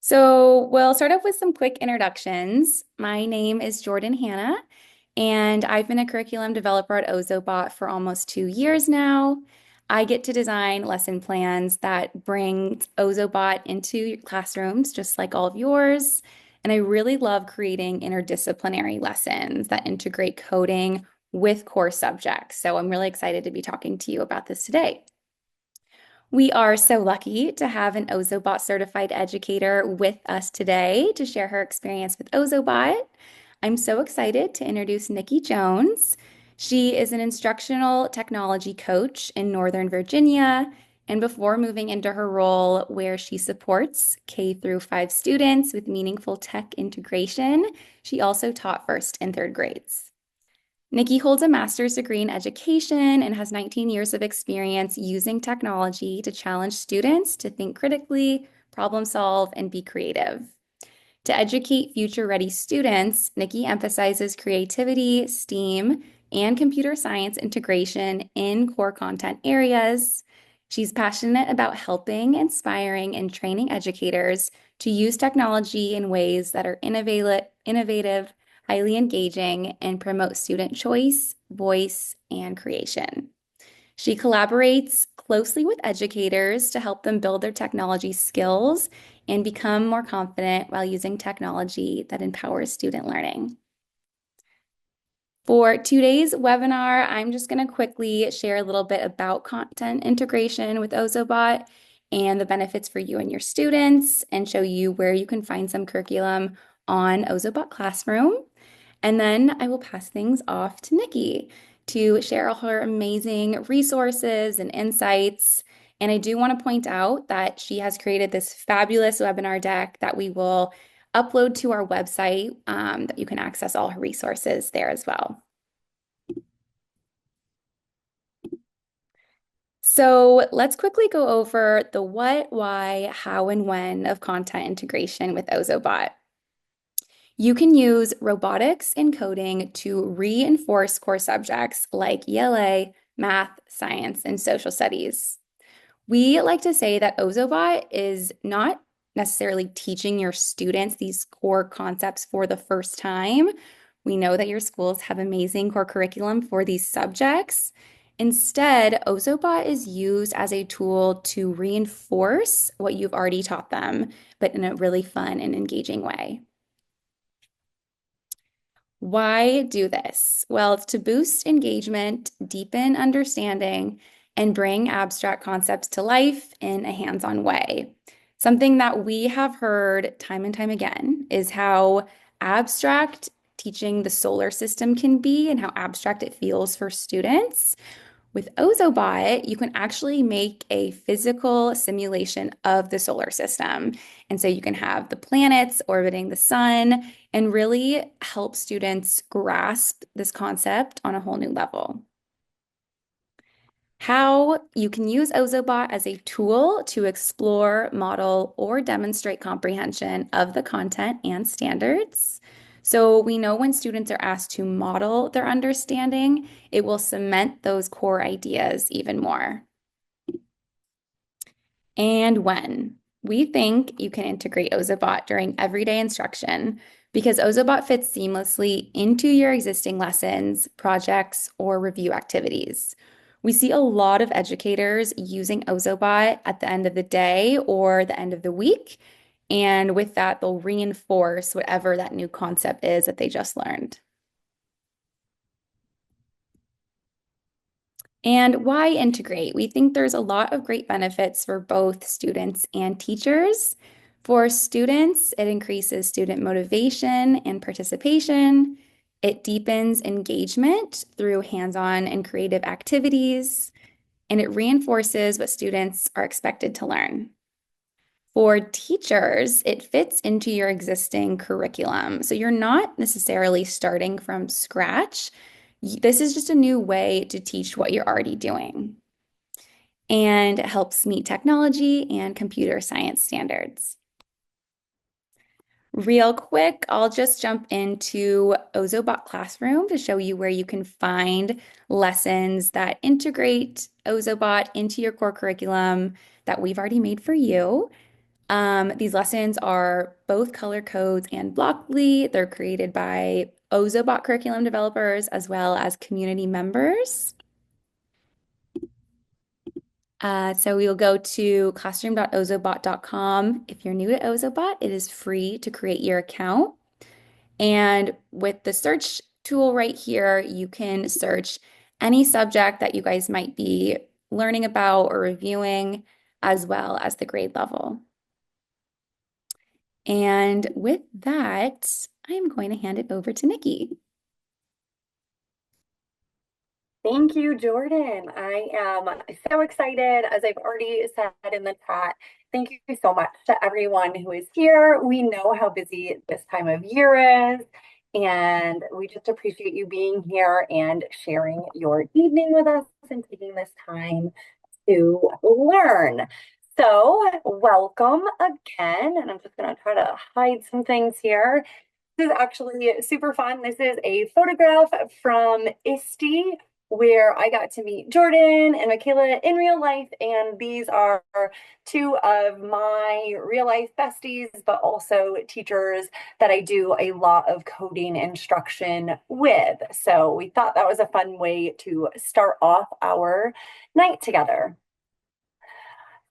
So we'll start off with some quick introductions. My name is Jordan Hanna, and I've been a curriculum developer at Ozobot for almost 2 years now. I get to design lesson plans that bring Ozobot into classrooms, just like all of yours. And I really love creating interdisciplinary lessons that integrate coding with core subjects. So I'm really excited to be talking to you about this today. We are so lucky to have an Ozobot certified educator with us today to share her experience with Ozobot. I'm so excited to introduce Nikki Jones. She is an instructional technology coach in Northern Virginia. And before moving into her role where she supports K through 5 students with meaningful tech integration, she also taught first and third grades. Nikki holds a master's degree in education and has 19 years of experience using technology to challenge students to think critically, problem solve, and be creative. To educate future-ready students, Nikki emphasizes creativity, STEAM, and computer science integration in core content areas. She's passionate about helping, inspiring, and training educators to use technology in ways that are innovative, highly engaging, and promote student choice, voice, and creation. She collaborates closely with educators to help them build their technology skills and become more confident while using technology that empowers student learning. For today's webinar, I'm just going to quickly share a little bit about content integration with Ozobot and the benefits for you and your students, and show you where you can find some curriculum on Ozobot Classroom. And then I will pass things off to Nikki to share all her amazing resources and insights. And I do want to point out that she has created this fabulous webinar deck that we will upload to our website, that you can access all her resources there as well. So let's quickly go over the what, why, how, and when of content integration with Ozobot. You can use robotics and coding to reinforce core subjects like ELA, math, science, and social studies. We like to say that Ozobot is not necessarily teaching your students these core concepts for the first time. We know that your schools have amazing core curriculum for these subjects. Instead, Ozobot is used as a tool to reinforce what you've already taught them, but in a really fun and engaging way. Why do this? Well, it's to boost engagement, deepen understanding, and bring abstract concepts to life in a hands-on way. Something that we have heard time and time again is how abstract teaching the solar system can be and how abstract it feels for students. With Ozobot, you can actually make a physical simulation of the solar system. And so you can have the planets orbiting the sun and really help students grasp this concept on a whole new level. How you can use Ozobot as a tool to explore, model, or demonstrate comprehension of the content and standards. So we know when students are asked to model their understanding, it will cement those core ideas even more. And when? We think you can integrate Ozobot during everyday instruction because Ozobot fits seamlessly into your existing lessons, projects, or review activities. We see a lot of educators using Ozobot at the end of the day or the end of the week. And with that, they'll reinforce whatever that new concept is that they just learned. And why integrate? We think there's a lot of great benefits for both students and teachers. For students, it increases student motivation and participation. It deepens engagement through hands-on and creative activities, and it reinforces what students are expected to learn. For teachers, it fits into your existing curriculum. So you're not necessarily starting from scratch. This is just a new way to teach what you're already doing. And it helps meet technology and computer science standards. Real quick, I'll just jump into Ozobot Classroom to show you where you can find lessons that integrate Ozobot into your core curriculum that we've already made for you. These lessons are both color codes and Blockly. They're created by Ozobot curriculum developers as well as community members. So we will go to classroom.ozobot.com. If you're new to Ozobot, it is free to create your account. And with the search tool right here, you can search any subject that you guys might be learning about or reviewing, as well as the grade level. And with that, I'm going to hand it over to Nikki. Thank you, Jordan. I am so excited, as I've already said in the chat. Thank you so much to everyone who is here. We know how busy this time of year is, and we just appreciate you being here and sharing your evening with us and taking this time to learn. So, welcome again. And I'm just going to try to hide some things here. This is actually super fun. This is a photograph from ISTE where I got to meet Jordan and Michaela in real life. And these are two of my real life besties, but also teachers that I do a lot of coding instruction with. So we thought that was a fun way to start off our night together.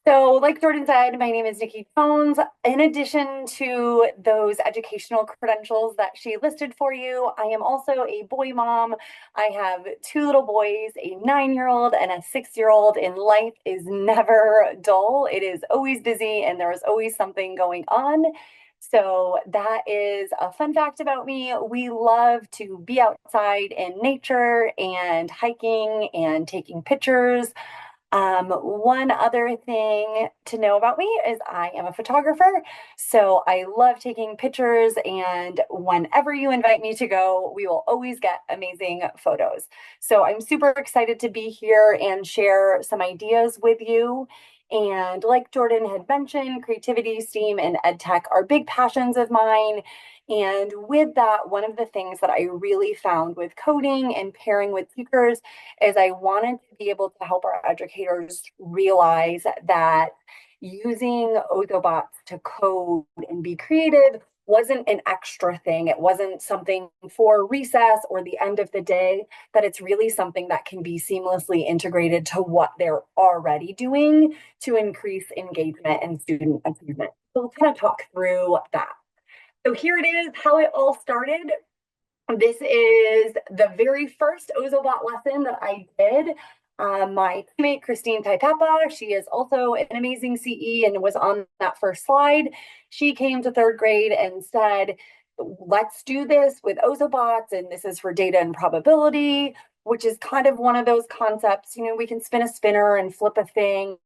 So, like Jordan said, my name is Nikki Jones. In addition to those educational credentials that she listed for you, I am also a boy mom. I have two little boys, a 9-year-old and a 6-year-old, and life is never dull. It is always busy and there is always something going on. So that is a fun fact about me. We love to be outside in nature and hiking and taking pictures. One other thing to know about me is I am a photographer, so I love taking pictures, and whenever you invite me to go, we will always get amazing photos. So I'm super excited to be here and share some ideas with you. And like Jordan had mentioned, creativity, STEAM, and ed tech are big passions of mine. And with that, one of the things that I really found with coding and pairing with teachers is I wanted to be able to help our educators realize that using Ozobots to code and be creative wasn't an extra thing. It wasn't something for recess or the end of the day, that it's really something that can be seamlessly integrated to what they're already doing to increase engagement and student achievement. So we'll kind of talk through that. So here it is, how it all started. This is the very first Ozobot lesson that I did. My teammate, Christine Taipapa, she is also an amazing CE and was on that first slide. She came to third grade and said, let's do this with Ozobots, and this is for data and probability, which is kind of one of those concepts. You know, we can spin a spinner and flip a thing,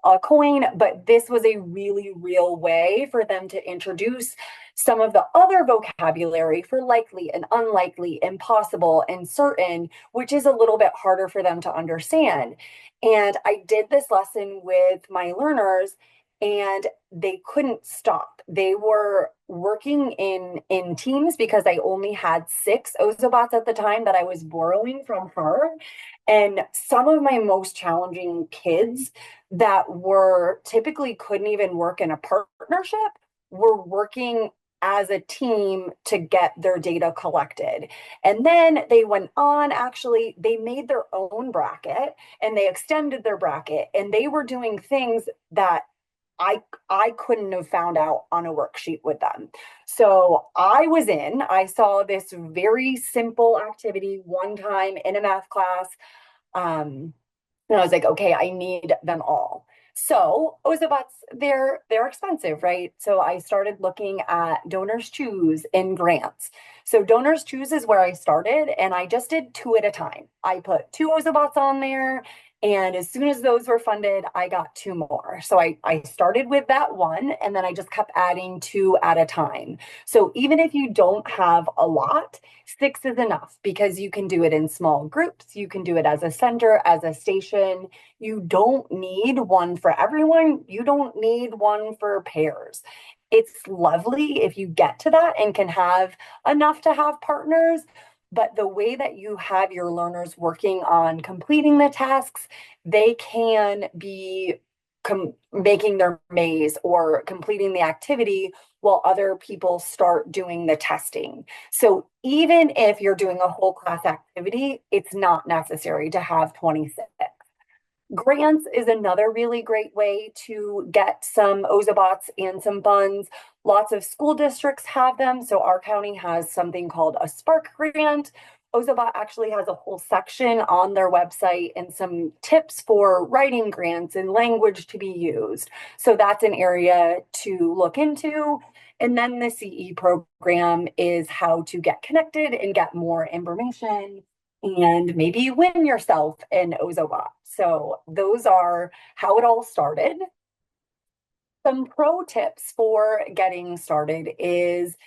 a coin, but this was a really real way for them to introduce some of the other vocabulary for likely and unlikely, impossible and certain, which is a little bit harder for them to understand. And I did this lesson with my learners and they couldn't stop. They were working in teams because I only had 6 Ozobots at the time that I was borrowing from her. And some of my most challenging kids that were typically couldn't even work in a partnership were working as a team to get their data collected. And then they went on, actually, they made their own bracket and they extended their bracket and they were doing things that I couldn't have found out on a worksheet with them. So I saw this very simple activity one time in a math class. And I was like, okay, I need them all. So Ozobots, they're expensive, right? So I started looking at Donors Choose and grants. So Donors Choose is where I started, and I just did 2 at a time. I put 2 Ozobots on there, and as soon as those were funded, I got 2 more. So I started with that one, and then I just kept adding 2 at a time. So even if you don't have a lot, 6 is enough because you can do it in small groups. You can do it as a center, as a station. You don't need one for everyone. You don't need one for pairs. It's lovely if you get to that and can have enough to have partners. But the way that you have your learners working on completing the tasks, they can be making their maze or completing the activity while other people start doing the testing. So even if you're doing a whole class activity, it's not necessary to have 26. Grants is another really great way to get some Ozobots and some funds. Lots of school districts have them. So our county has something called a Spark grant. Ozobot actually has a whole section on their website and some tips for writing grants and language to be used. So that's an area to look into. And then the CE program is how to get connected and get more information and maybe win yourself an Ozobot. So those are how it all started. Some pro tips for getting started is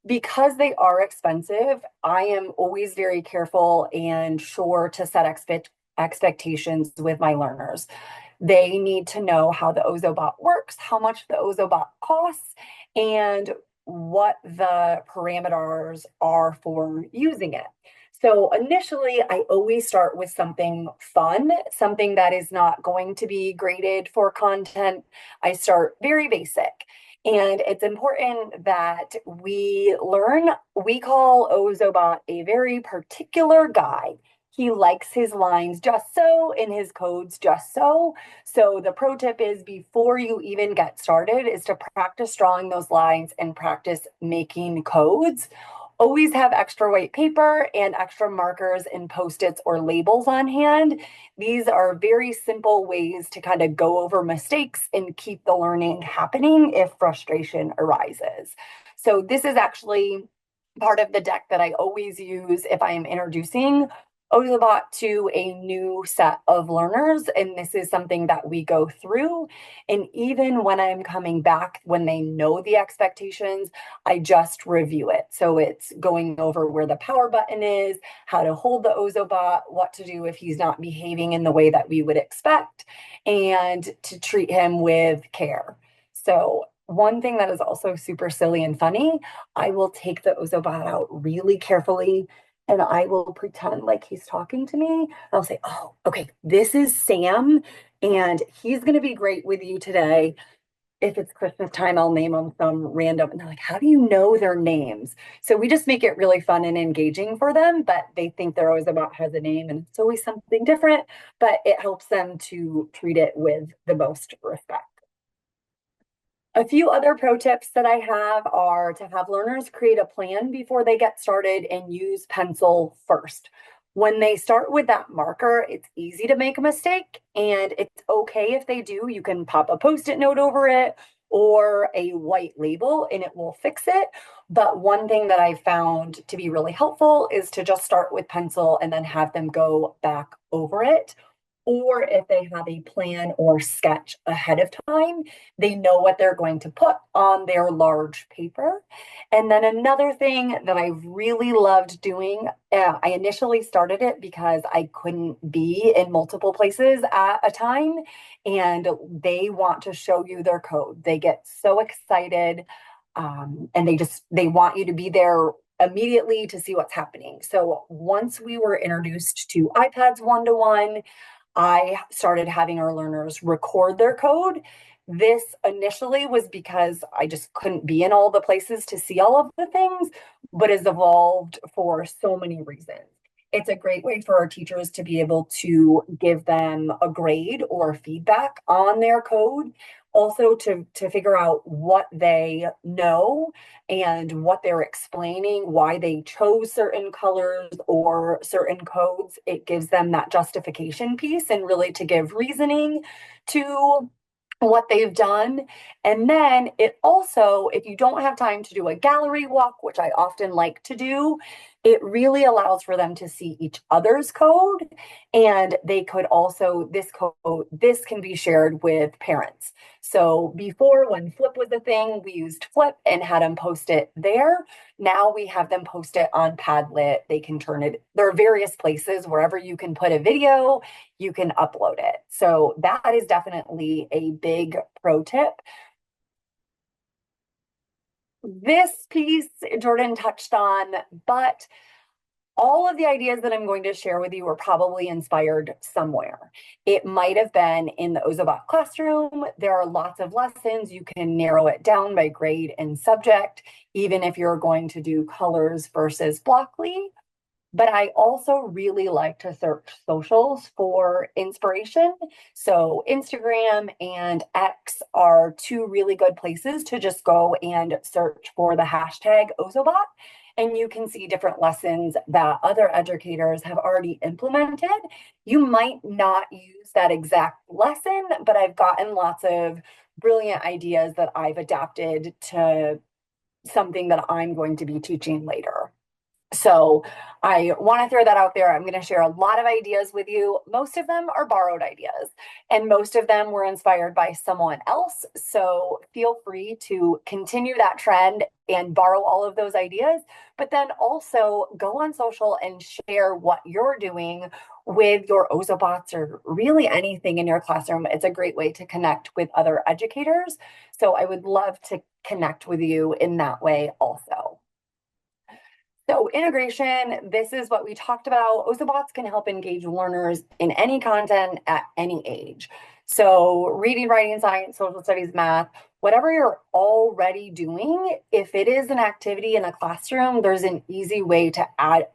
because they are expensive, I am always very careful and sure to set expectations with my learners. They need to know how the Ozobot works, how much the Ozobot costs, and what the parameters are for using it. So initially, I always start with something fun, something that is not going to be graded for content. I start very basic. And it's important that we learn, we call Ozobot a very particular guy. He likes his lines just so and his codes just so. So the pro tip is before you even get started is to practice drawing those lines and practice making codes. Always have extra white paper and extra markers and post-its or labels on hand. These are very simple ways to kind of go over mistakes and keep the learning happening if frustration arises. So this is actually part of the deck that I always use if I am introducing Ozobot to a new set of learners. And this is something that we go through. And even when I'm coming back, when they know the expectations, I just review it. So it's going over where the power button is, how to hold the Ozobot, what to do if he's not behaving in the way that we would expect, and to treat him with care. So one thing that is also super silly and funny, I will take the Ozobot out really carefully and I will pretend like he's talking to me. I'll say, oh, okay, this is Sam, and he's going to be great with you today. If it's Christmas time, I'll name them some random. And they're like, how do you know their names? So we just make it really fun and engaging for them, but they think they're always about has a name and it's always something different, but it helps them to treat it with the most respect. A few other pro tips that I have are to have learners create a plan before they get started and use pencil first. When they start with that marker, it's easy to make a mistake and it's okay if they do. You can pop a post-it note over it or a white label and it will fix it. But one thing that I found to be really helpful is to just start with pencil and then have them go back over it. Or if they have a plan or sketch ahead of time, they know what they're going to put on their large paper. And then another thing that I really loved doing, I initially started it because I couldn't be in multiple places at a time, and they want to show you their code. They get so excited, and they want you to be there immediately to see what's happening. So once we were introduced to iPads one-to-one, I started having our learners record their code. This initially was because I just couldn't be in all the places to see all of the things, but has evolved for so many reasons. It's a great way for our teachers to be able to give them a grade or feedback on their code. Also to figure out what they know and what they're explaining, why they chose certain colors or certain codes. It gives them that justification piece and really to give reasoning to what they've done. And then it also, if you don't have time to do a gallery walk, which I often like to do, it really allows for them to see each other's code. And they could also, this code, this can be shared with parents. So before, when Flip was a thing, we used Flip and had them post it there. Now we have them post it on Padlet. They can turn it, there are various places wherever you can put a video, you can upload it. So that is definitely a big pro tip. This piece Jordan touched on, but All of the ideas that I'm going to share with you were probably inspired somewhere. It might have been in the Ozobot classroom. There are lots of lessons. You can narrow it down by grade and subject, even if you're going to do colors versus Blockly. But I also really like to search socials for inspiration. So Instagram and X are two really good places to just go and search for the hashtag Ozobot. And you can see different lessons that other educators have already implemented. You might not use that exact lesson, but I've gotten lots of brilliant ideas that I've adapted to something that I'm going to be teaching later. So I want to throw that out there. I'm going to share a lot of ideas with you. Most of them are borrowed ideas, and most of them were inspired by someone else. So feel free to continue that trend and borrow all of those ideas, but then also go on social and share what you're doing with your Ozobots or really anything in your classroom. It's a great way to connect with other educators. So I would love to connect with you in that way also. So integration, this is what we talked about. Ozobots can help engage learners in any content at any age. So reading, writing, science, social studies, math, whatever you're already doing, if it is an activity in a classroom, there's an easy way to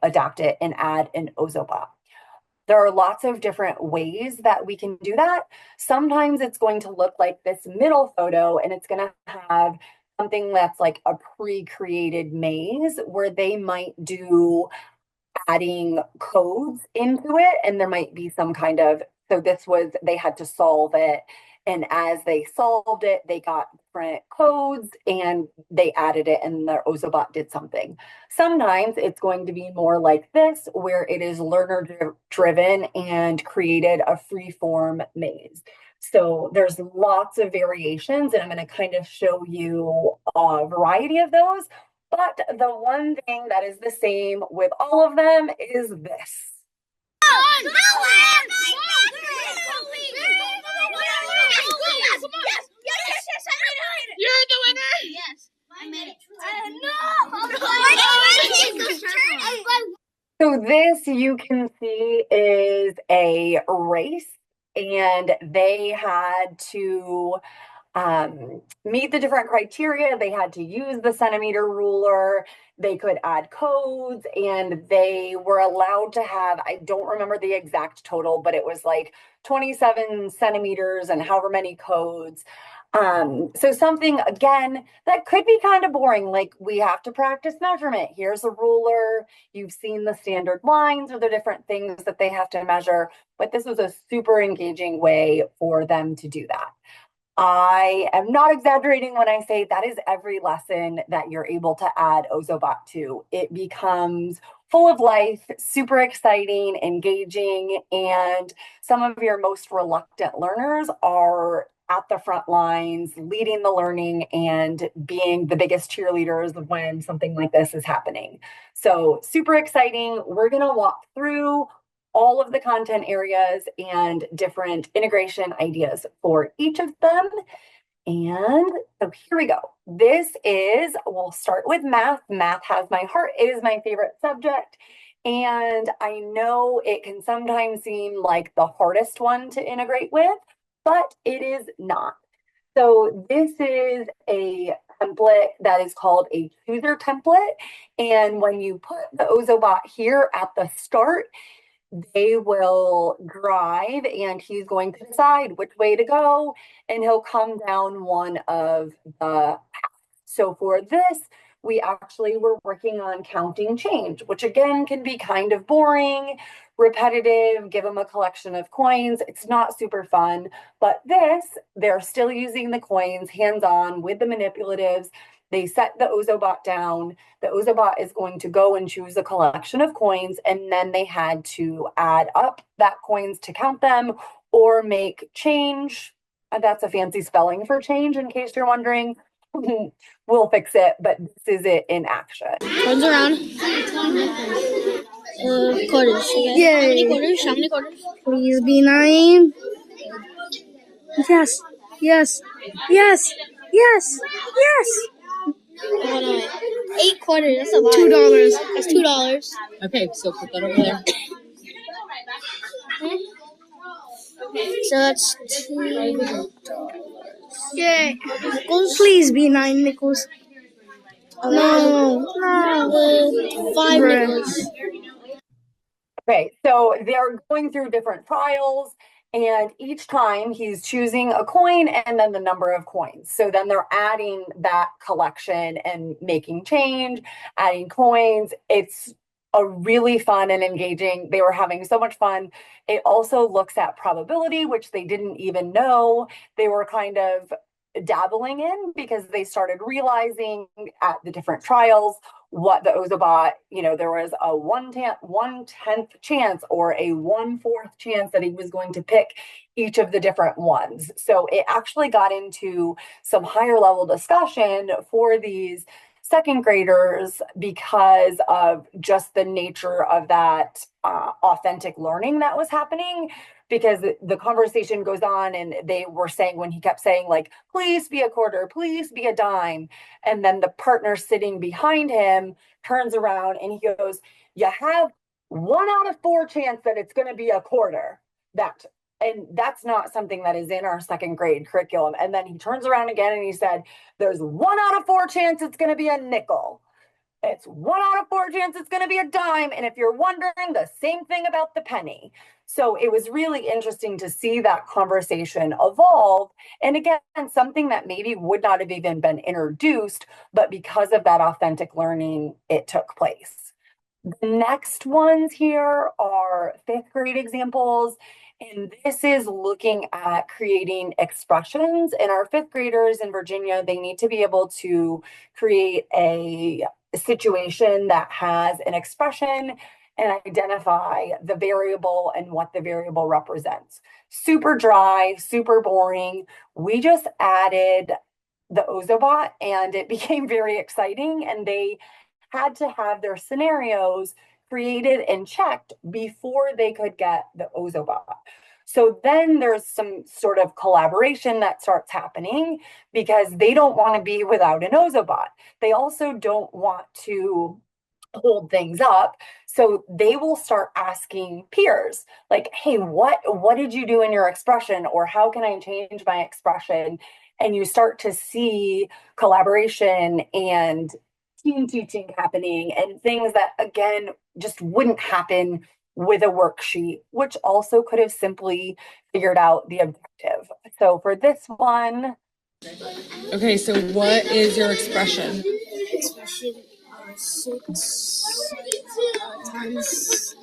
adapt it and add an Ozobot. There are lots of different ways that we can do that. Sometimes it's going to look like this middle photo and it's going to have something that's like a pre-created maze where they might do adding codes into it, and there might be some kind of, so this was, they had to solve it, and as they solved it they got different codes and they added it and the Ozobot did something. Sometimes it's going to be more like this where it is learner driven and created a free form maze. So there's lots of variations and I'm going to kind of show you a variety of those. But the one thing that is the same with all of them is this. You're the winner. Yes, I made it. So this you can see is a race, and they had to meet the different criteria. They had to use the centimeter ruler. They could add codes, and they were allowed to have, I don't remember the exact total, but it was like 27 centimeters and however many codes. So something again that could be kind of boring, like we have to practice measurement. Here's a ruler. You've seen the standard lines or the different things that they have to measure, but this was a super engaging way for them to do that. I am not exaggerating when I say that is every lesson that you're able to add Ozobot to. It becomes full of life, super exciting, engaging, and some of your most reluctant learners are at the front lines, leading the learning and being the biggest cheerleaders when something like this is happening. So super exciting. We're going to walk through all of the content areas and different integration ideas for each of them. And so here we go. This is, we'll start with math. Math has my heart. It is my favorite subject. And I know it can sometimes seem like the hardest one to integrate with, but it is not. So this is a template that is called a chooser template. And when you put the Ozobot here at the start, they will drive and he's going to decide which way to go and he'll come down one of the paths. So for this, we actually were working on counting change, which again can be kind of boring, repetitive, give them a collection of coins. It's not super fun, but this, they're still using the coins hands-on with the manipulatives. They set the Ozobot down. The Ozobot is going to go and choose a collection of coins, and then they had to add up that coins to count them or make change. That's a fancy spelling for change, in case you're wondering. We'll fix it, but this is it in action. Turns around. Quarters. Okay. Yay. How many quarters? How many quarters? Please be 9. Yes. Yes. Yes. Yes. Yes. Hold on. 8 quarter. That's a lot. $2. That's $2. Okay, so put that over there. So that's $2. Yeah. Please be 9 nickels. No. 5 nickels. Okay, so they're going through different trials, and each time he's choosing a coin and then the number of coins. So then they're adding that collection and making change, adding coins. It's a really fun and engaging. They were having so much fun. It also looks at probability, which they didn't even know they were kind of dabbling in because they started realizing at the different trials what the Ozobot, there was a 1/10 chance or a 1/4 chance that he was going to pick each of the different ones. So it actually got into some higher level discussion for these second graders because of just the nature of that authentic learning that was happening. Because the conversation goes on and they were saying, when he kept saying like, please be a quarter, please be a dime. And then the partner sitting behind him turns around and he goes, you have 1 out of 4 chance that it's going to be a quarter. And that's not something that is in our second grade curriculum. And then he turns around again and he said, there's 1 out of 4 chance it's going to be a nickel. It's 1 out of 4 chance it's going to be a dime. And if you're wondering, the same thing about the penny. So it was really interesting to see that conversation evolve. And again, something that maybe would not have even been introduced, but because of that authentic learning, it took place. The next ones here are fifth grade examples. And this is looking at creating expressions. And our fifth graders in Virginia, they need to be able to create a situation that has an expression and identify the variable and what the variable represents. Super dry, super boring. We just added the Ozobot and it became very exciting, and they had to have their scenarios created and checked before they could get the Ozobot. So then there's some sort of collaboration that starts happening because they don't want to be without an Ozobot. They also don't want to hold things up. So they will start asking peers like, hey, what did you do in your expression? Or how can I change my expression? And you start to see collaboration and team teaching happening and things that, again, just wouldn't happen with a worksheet, which also could have simply figured out the objective. So for this one. Okay, so what is your expression? Expression 6 times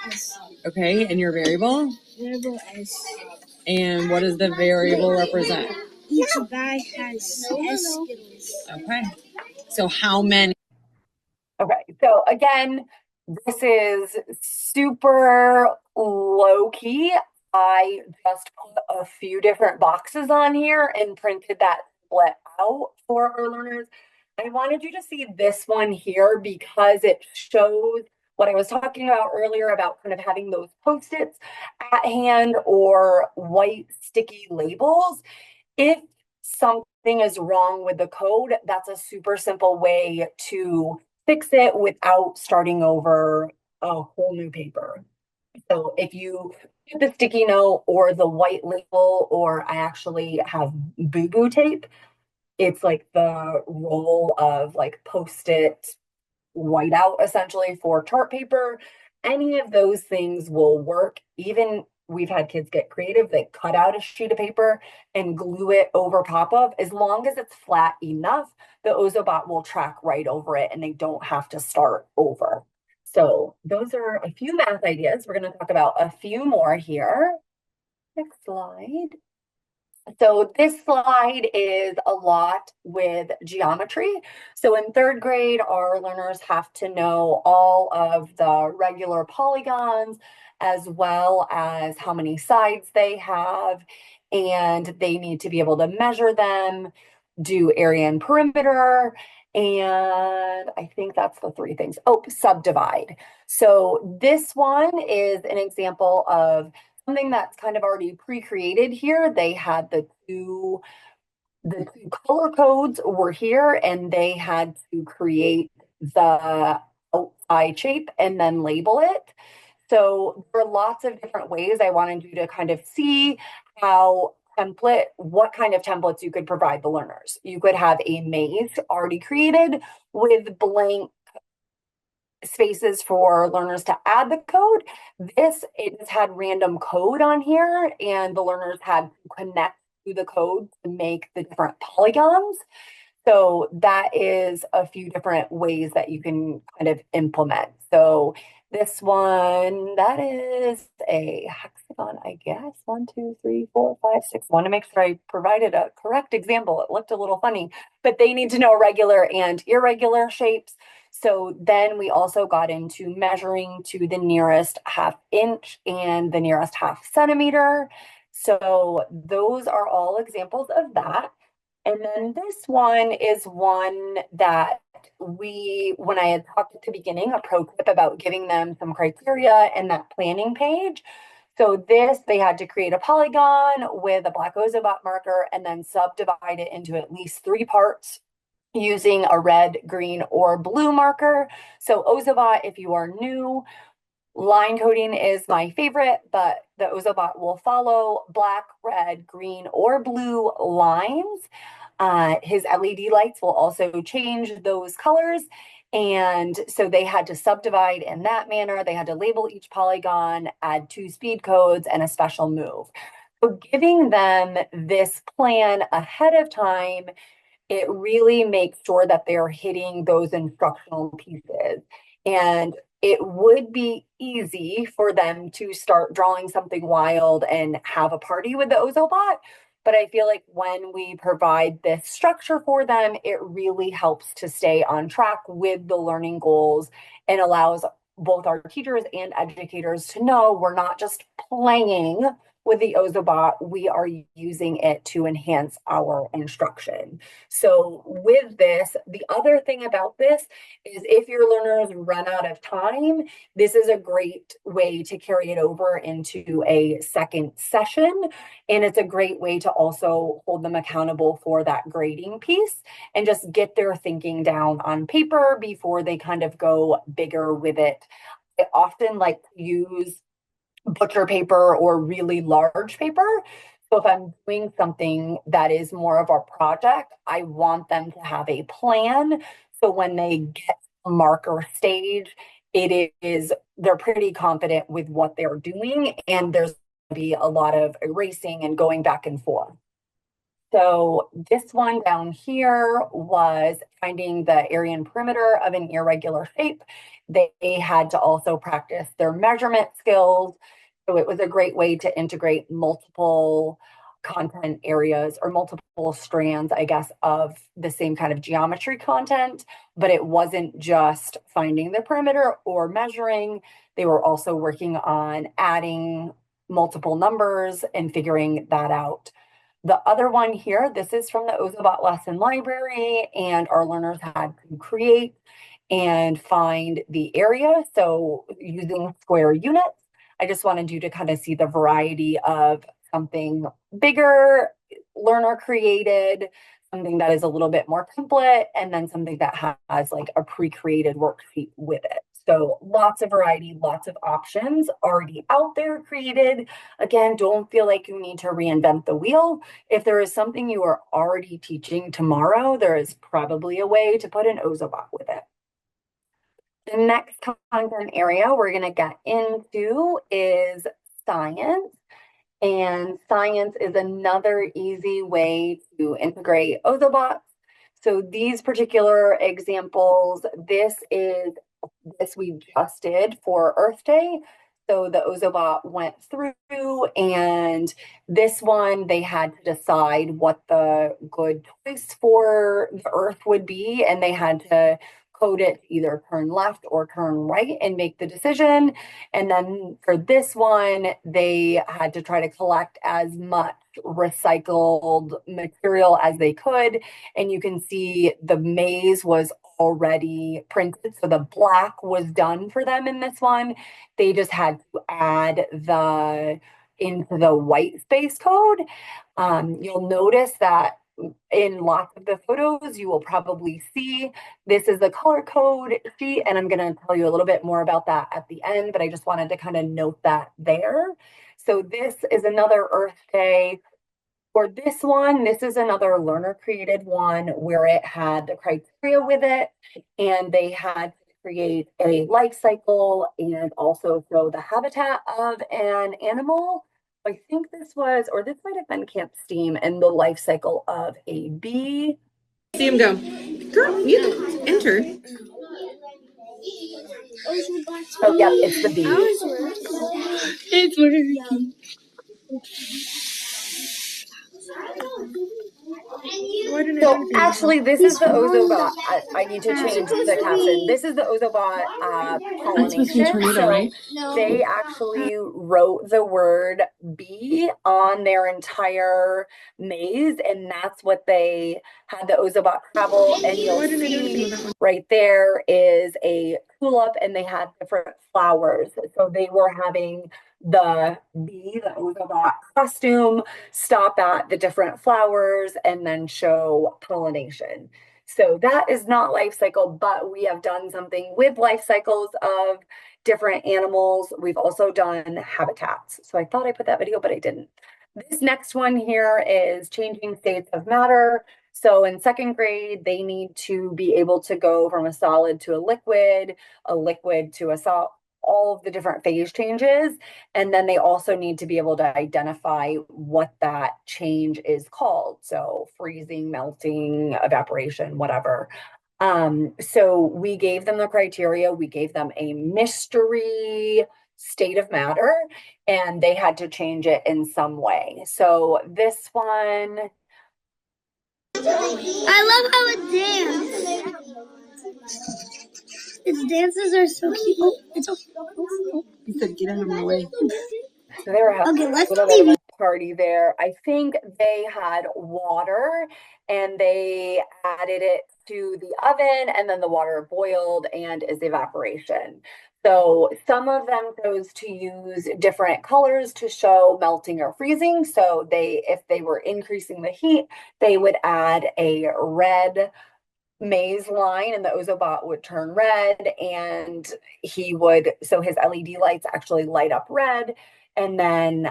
S. Okay, and your variable? Variable S. And what does the variable represent? Each bag has S Skittles. Okay, so how many? Okay, so again, this is super low key. I just put a few different boxes on here and printed that split out for our learners. I wanted you to see this one here because it shows what I was talking about earlier about kind of having those Post-its at hand or white sticky labels. If something is wrong with the code, that's a super simple way to fix it without starting over a whole new paper. So if you put the sticky note or the white label, or I actually have boo-boo tape, it's like the roll of like Post-it whiteout essentially for chart paper. Any of those things will work. Even we've had kids get creative. They cut out a sheet of paper and glue it over top of. As long as it's flat enough, the Ozobot will track right over it and they don't have to start over. So those are a few math ideas. We're going to talk about a few more here. Next slide. So this slide is a lot with geometry. So in third grade, our learners have to know all of the regular polygons, as well as how many sides they have, and they need to be able to measure them, do area and perimeter, and I think that's the 3 things. Oh, subdivide. So this one is an example of something that's kind of already pre-created here. They had the two color codes were here, and they had to create the outside shape and then label it. So there are lots of different ways. I wanted you to kind of see what kind of templates you could provide the learners. You could have a maze already created with blank spaces for learners to add the code. It just had random code on here, and the learners had to connect to the code to make the different polygons. So that is a few different ways that you can kind of implement. So this one, that is a hexagon, I guess. 1, 2, 3, 4, 5, 6. I want to make sure I provided a correct example. It looked a little funny, but they need to know regular and irregular shapes. So then we also got into measuring to the nearest ½ inch and the nearest ½ centimeter. So those are all examples of that. And then this one is one that when I had talked at the beginning, a pro tip about giving them some criteria in that planning page. So they had to create a polygon with a black Ozobot marker and then subdivide it into at least 3 parts using a red, green, or blue marker. So Ozobot, if you are new, line coding is my favorite, but the Ozobot will follow black, red, green, or blue lines. His LED lights will also change those colors. And so they had to subdivide in that manner. They had to label each polygon, add 2 speed codes, and a special move. So giving them this plan ahead of time, it really makes sure that they're hitting those instructional pieces. And it would be easy for them to start drawing something wild and have a party with the Ozobot. But I feel like when we provide this structure for them, it really helps to stay on track with the learning goals and allows both our teachers and educators to know we're not just playing with the Ozobot, we are using it to enhance our instruction. So with this, the other thing about this is if your learners run out of time, this is a great way to carry it over into a second session. And it's a great way to also hold them accountable for that grading piece and just get their thinking down on paper before they kind of go bigger with it. I often like to use butcher paper or really large paper. So if I'm doing something that is more of a project, I want them to have a plan. So when they get to marker stage, they're pretty confident with what they're doing, and there's going to be a lot of erasing and going back and forth. So this one down here was finding the area and perimeter of an irregular shape. They had to also practice their measurement skills. So it was a great way to integrate multiple content areas or multiple strands, I guess, of the same kind of geometry content, but it wasn't just finding the perimeter or measuring. They were also working on adding multiple numbers and figuring that out. The other one here, this is from the Ozobot lesson library, and our learners had to create and find the area. So using square units, I just wanted you to kind of see the variety of something bigger, learner created, something that is a little bit more template, and then something that has like a pre-created worksheet with it. So lots of variety, lots of options already out there created. Again, don't feel like you need to reinvent the wheel. If there is something you are already teaching tomorrow, there is probably a way to put an Ozobot with it. The next content area we're going to get into is science. And science is another easy way to integrate Ozobots. So these particular examples, this we just did for Earth Day. So the Ozobot went through, and this one, they had to decide what the good choice for the Earth would be, and they had to code it to either turn left or turn right and make the decision. And then for this one, they had to try to collect as much recycled material as they could. And you can see the maze was already printed. So the black was done for them in this one. They just had to add into the white space code. You'll notice that in lots of the photos, you will probably see this is the color code sheet, and I'm going to tell you a little bit more about that at the end, but I just wanted to kind of note that there. So this is another Earth Day. For this one, this is another learner created one where it had the criteria with it, and they had to create a life cycle and also show the habitat of an animal. I think this was, or this might have been Camp Steam, and the life cycle of a bee. See him go. Girl, you can enter. Oh, yeah, it's the bee. It's working. So actually, this is the Ozobot. I need to change the caption. This is the Ozobot pollination. So they actually wrote the word bee on their entire maze, and that's what they had the Ozobot travel. And you'll see right there is a tulip, and they had different flowers. So they were having the bee, the Ozobot costume, stop at the different flowers and then show pollination. So that is not life cycle, but we have done something with life cycles of different animals. We've also done habitats. So I thought I put that video, but I didn't. This next one here is changing states of matter. So in second grade, they need to be able to go from a solid to a liquid to a solid, all of the different phase changes. And then they also need to be able to identify what that change is called. So freezing, melting, evaporation, whatever. So we gave them the criteria. We gave them a mystery state of matter, and they had to change it in some way. So this one. I love how it dances. Its dances are so cute. Oh, it's okay. He said, get out of my way. So they were having Okay, let's a little bit of leave. a party there. I think they had water and they added it to the oven, and then the water boiled and is evaporation. So some of them chose to use different colors to show melting or freezing. So if they were increasing the heat, they would add a red maze line, and the Ozobot would turn red, and so his LED lights actually light up red, and then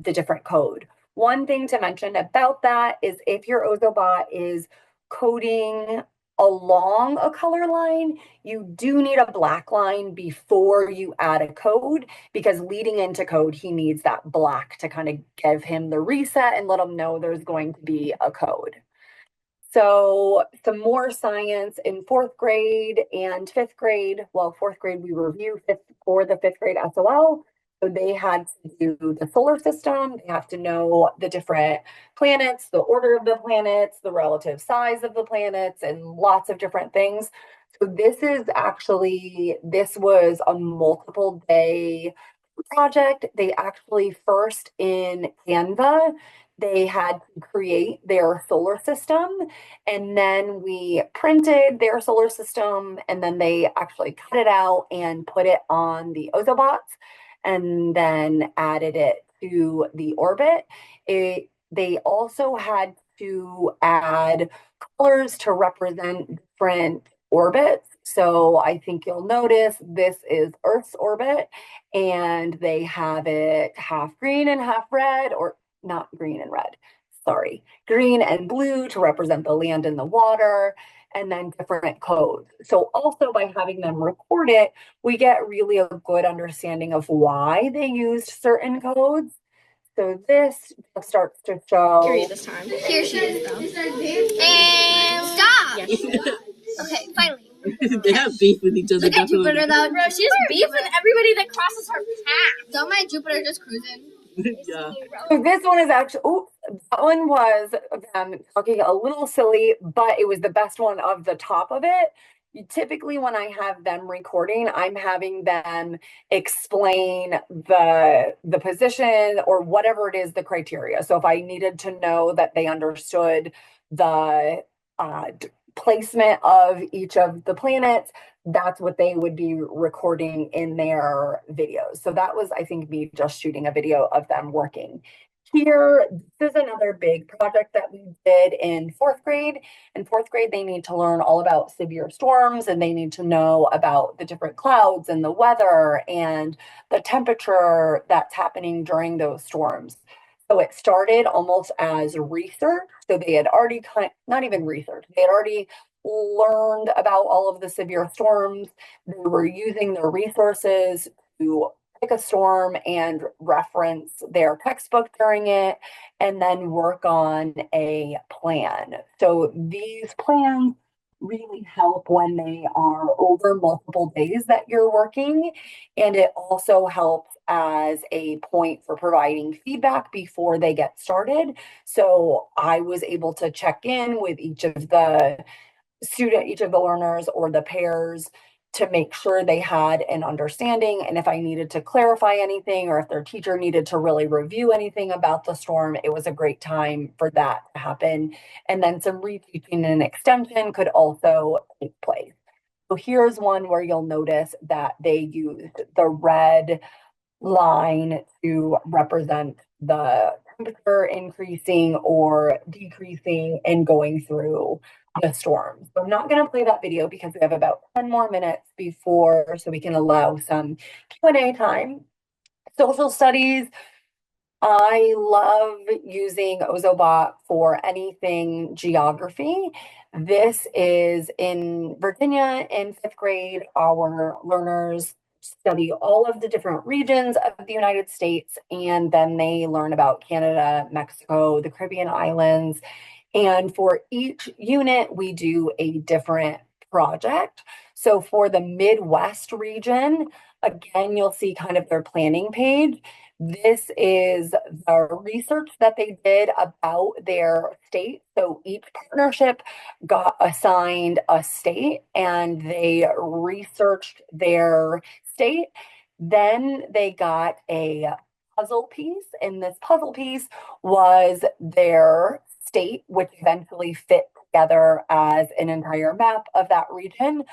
the different code. One thing to mention about that is if your Ozobot is coding along a color line, you do need a black line before you add a code, because leading into code, he needs that black to kind of give him the reset and let him know there's going to be a code. So some more science in fourth grade and fifth grade. Well, fourth grade, we review for the fifth grade SOL. So they had to do the solar system. They have to know the different planets, the order of the planets, the relative size of the planets, and lots of different things. So this was a multiple day project. They actually first in Canva, they had to create their solar system, and then we printed their solar system, and then they actually cut it out and put it on the Ozobots, and then added it to the orbit. They also had to add colors to represent different orbits. So I think you'll notice this is Earth's orbit, and they have it half green and half red, or not green and red, sorry, green and blue to represent the land and the water, and then different codes. So also by having them record it, we get really a good understanding of why they used certain codes. So this starts to show. Period this time. Here she is, though. And stop! Yes. Okay, finally. They have beef with each other. Look at Jupiter, though. Bro, she has beef with everybody that crosses her path. Don't mind Jupiter just cruising. Yeah. So this one is actually, that one was them talking a little silly, but it was the best one of the top of it. Typically, when I have them recording, I'm having them explain the position or whatever it is, the criteria. So if I needed to know that they understood the placement of each of the planets, that's what they would be recording in their videos. So that was, I think, me just shooting a video of them working. here, this is another big project that we did in fourth grade. In fourth grade, they need to learn all about severe storms and they need to know about the different clouds and the weather and the temperature that's happening during those storms. So it started almost as research. So they had already not even research, they had already learned about all of the severe storms. They were using their resources to pick a storm and reference their textbook during it, and then work on a plan. So these plans really help when they are over multiple days that you're working. And it also helps as a point for providing feedback before they get started. So I was able to check in with each of the each of the learners or the pairs to make sure they had an understanding. And if I needed to clarify anything or if their teacher needed to really review anything about the storm, it was a great time for that to happen. And then some reteaching and extension could also take place. So here's one where you'll notice that they used the red line to represent the temperature increasing or decreasing and going through the storm. So I'm not going to play that video because we have about 10 more minutes before, so we can allow some Q&A time. Social studies, I love using Ozobot for anything geography. This is in Virginia in fifth grade. Our learners study all of the different regions of the United States, and then they learn about Canada, Mexico, the Caribbean islands. And for each unit, we do a different project. So for the Midwest region, again, you'll see kind of their planning page. This is the research that they did about their state. So each partnership got assigned a state and they researched their state. Then they got a puzzle piece, and this puzzle piece was their state, which eventually fit together as an entire map of that region.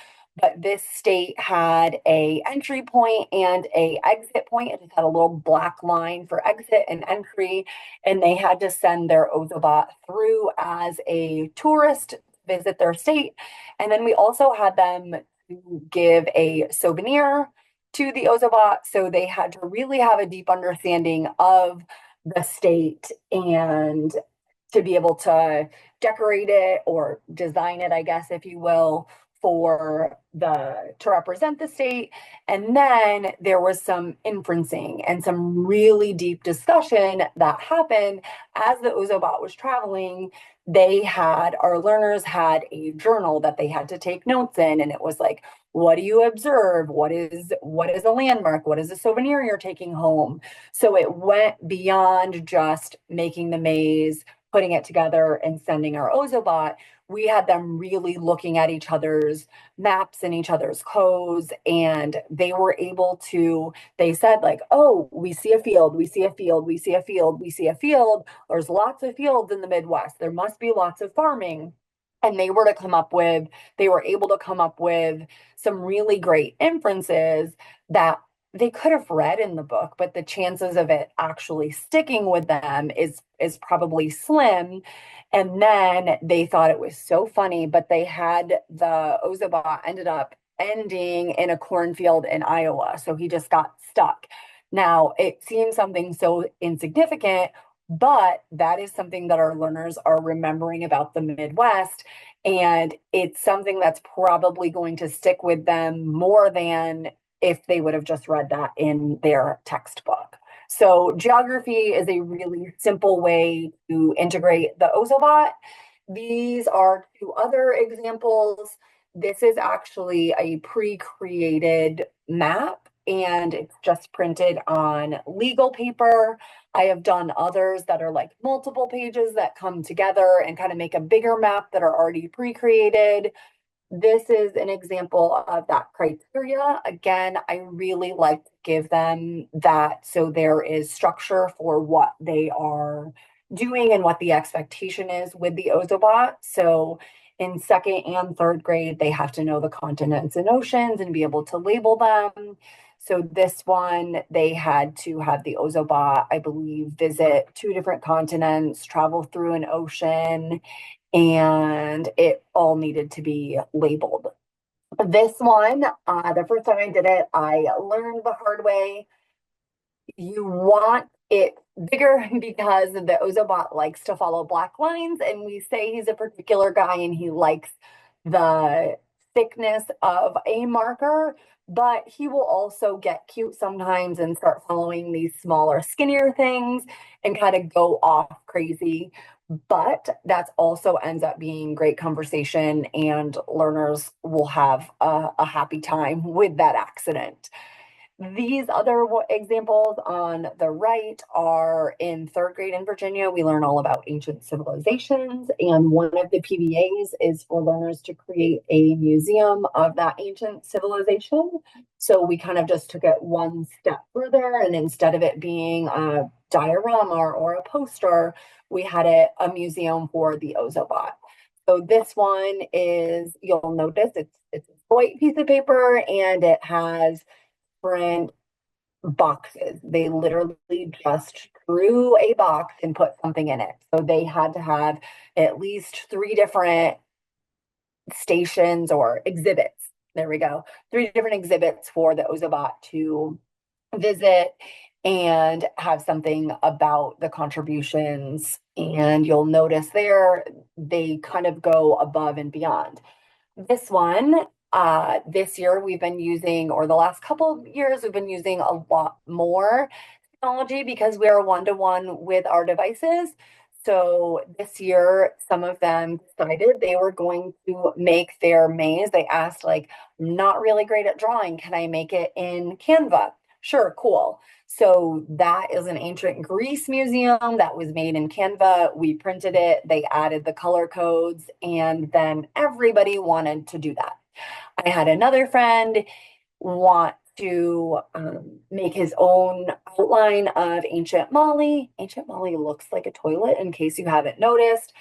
But this state had a entry point and a exit point. It just had a little black line for exit and entry, and they had to send their Ozobot through as a tourist to visit their state. And then we also had them to give a souvenir to the Ozobot, so they had to really have a deep understanding of the state and to be able to decorate it or design it, I guess, if you will, to represent the state. And then there was some inferencing and some really deep discussion that happened as the Ozobot was traveling. Our learners had a journal that they had to take notes in, and it was like, what do you observe? What is a landmark? What is a souvenir you're taking home? So it went beyond just making the maze, putting it together and sending our Ozobot. We had them really looking at each other's maps and each other's codes, and they were able to, they said like, oh, we see a field, we see a field, we see a field, we see a field. There's lots of fields in the Midwest. There must be lots of farming. And they were able to come up with some really great inferences that they could have read in the book, but the chances of it actually sticking with them is probably slim. And then they thought it was so funny, but the Ozobot ended up ending in a cornfield in Iowa. So he just got stuck. Now, it seems something so insignificant, but that is something that our learners are remembering about the Midwest. And it's something that's probably going to stick with them more than if they would have just read that in their textbook. So geography is a really simple way to integrate the Ozobot. These are two other examples. This is actually a pre-created map, and it's just printed on legal paper. I have done others that are like multiple pages that come together and kind of make a bigger map that are already pre-created. This is an example of that criteria. Again, I really like to give them that so there is structure for what they are doing and what the expectation is with the Ozobot. So in second and third grade, they have to know the continents and oceans and be able to label them. So this one, they had to have the Ozobot, I believe, visit two different continents, travel through an ocean, and it all needed to be labeled. This one, the first time I did it, I learned the hard way. You want it bigger because the Ozobot likes to follow black lines, and we say he's a particular guy and he likes the thickness of a marker, but he will also get cute sometimes and start following these smaller, skinnier things and kind of go off crazy. But that also ends up being great conversation, and learners will have a happy time with that accident. These other examples on the right are in third grade in Virginia. We learn all about ancient civilizations, and one of the PBAs is for learners to create a museum of that ancient civilization. So we kind of just took it one step further, and instead of it being a diorama or a poster, we had it a museum for the Ozobot. So this one is, you'll notice it's a white piece of paper and it has different boxes. They literally just drew a box and put something in it. So they had to have at least three different stations or exhibits. There we go. Three different exhibits for the Ozobot to visit and have something about the contributions. And you'll notice there, they kind of go above and beyond. This one, this year we've been using, or the last couple of years, we've been using a lot more technology because we are one-to-one with our devices. So this year, some of them decided they were going to make their maze. They asked, like, I'm not really great at drawing. Can I make it in Canva? Sure, cool. So that is an ancient Greece museum that was made in Canva. We printed it, they added the color codes, and then everybody wanted to do that. I had another friend want to make his own outline of ancient Mali. Ancient Mali looks like a toilet, in case you haven't noticed.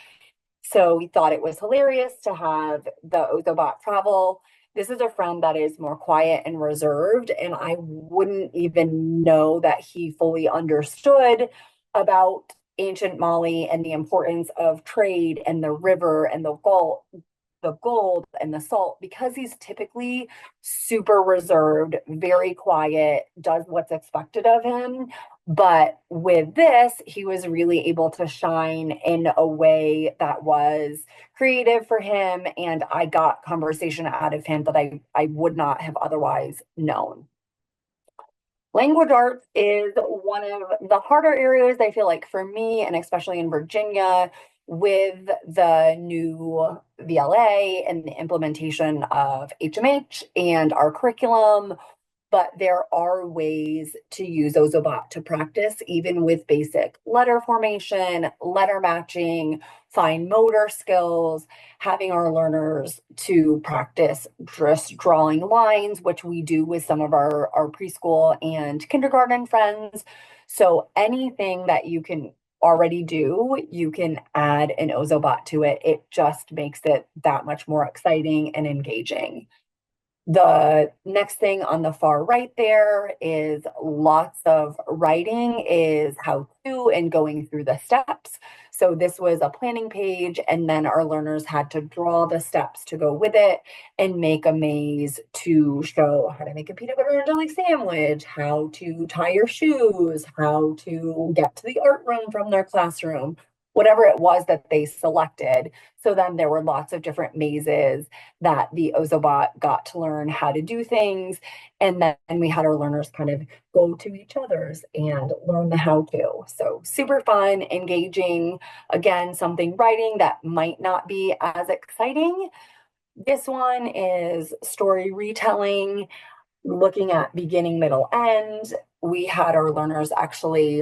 So we thought it was hilarious to have the Ozobot travel. This is a friend that is more quiet and reserved, and I wouldn't even know that he fully understood about ancient Mali and the importance of trade and the river and the gold and the salt, because he's typically super reserved, very quiet, does what's expected of him. But with this, he was really able to shine in a way that was creative for him. And I got conversation out of him that I would not have otherwise known. Language arts is one of the harder areas, I feel like, for me, and especially in Virginia with the new VLA and the implementation of HMH and our curriculum. But there are ways to use Ozobot to practice, even with basic letter formation, letter matching, fine motor skills, having our learners to practice just drawing lines, which we do with some of our preschool and kindergarten friends. So anything that you can already do, you can add an Ozobot to it. It just makes it that much more exciting and engaging. The next thing on the far right there is lots of writing, is how to and going through the steps. So this was a planning page, and then our learners had to draw the steps to go with it and make a maze to show how to make a peanut butter and jelly sandwich, how to tie your shoes, how to get to the art room from their classroom, whatever it was that they selected. So then there were lots of different mazes that the Ozobot got to learn how to do things. And then we had our learners kind of go to each other's and learn the how to. So super fun, engaging, again, something writing that might not be as exciting. This one is story retelling, looking at beginning, middle, end. We had our learners actually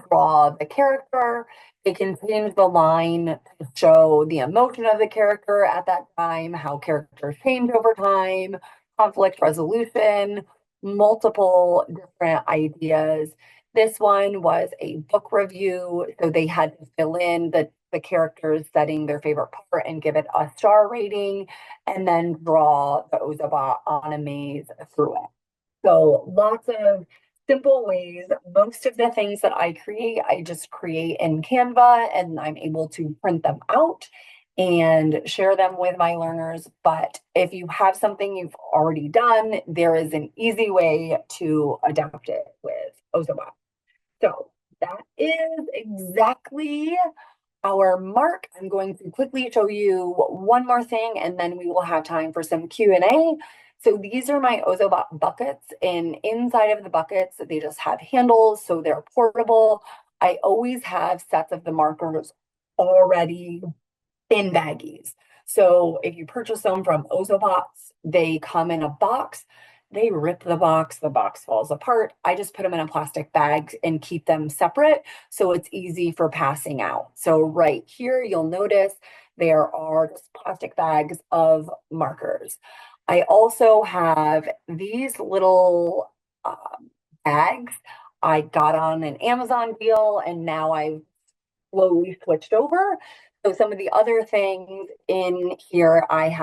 draw the character. They can change the line to show the emotion of the character at that time, how characters change over time, conflict resolution, multiple different ideas. This one was a book review, so they had to fill in the characters setting their favorite part and give it a star rating, and then draw the Ozobot on a maze through it. So lots of simple ways. Most of the things that I create, I just create in Canva and I'm able to print them out and share them with my learners. But if you have something you've already done, there is an easy way to adapt it with Ozobot. So that is exactly our mark. I'm going to quickly show you one more thing and then we will have time for some Q&A. So these are my Ozobot buckets, and inside of the buckets, they just have handles, so they're portable. I always have sets of the markers already in baggies. So if you purchase them from Ozobots, they come in a box. They rip the box falls apart. I just put them in a plastic bag and keep them separate so it's easy for passing out. So right here, you'll notice there are just plastic bags of markers. I also have these little bags I got on an Amazon deal, and now I've slowly switched over. So some of the other things in here I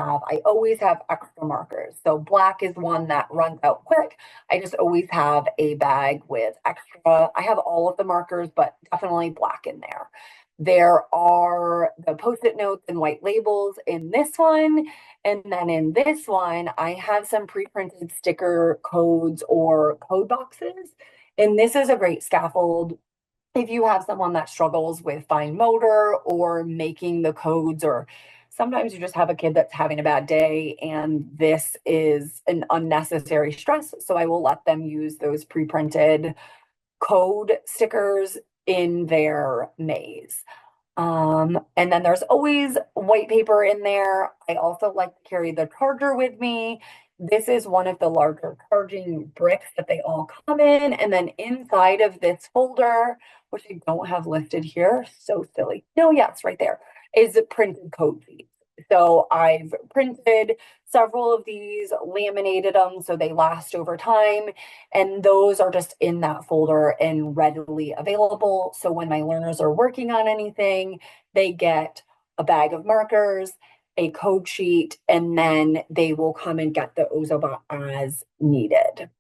always have extra markers. So black is one that runs out quick. I just always have a bag with extra. I have all of the markers, but definitely black in there. There are the Post-it notes and white labels in this one. And then in this one, I have some pre-printed sticker codes or code boxes. And this is a great scaffold if you have someone that struggles with fine motor or making the codes, or sometimes you just have a kid that's having a bad day and this is an unnecessary stress. So I will let them use those pre-printed code stickers in their maze. And then there's always white paper in there. I also like to carry the charger with me. This is one of the larger charging bricks that they all come in. And then inside of this folder, which I don't have listed here, so silly. No, yes, right there, is a printed code sheet. So I've printed several of these, laminated them so they last over time. And those are just in that folder and readily available. So when my learners are working on anything, they get a bag of markers, a code sheet, and then they will come and get the Ozobot as needed.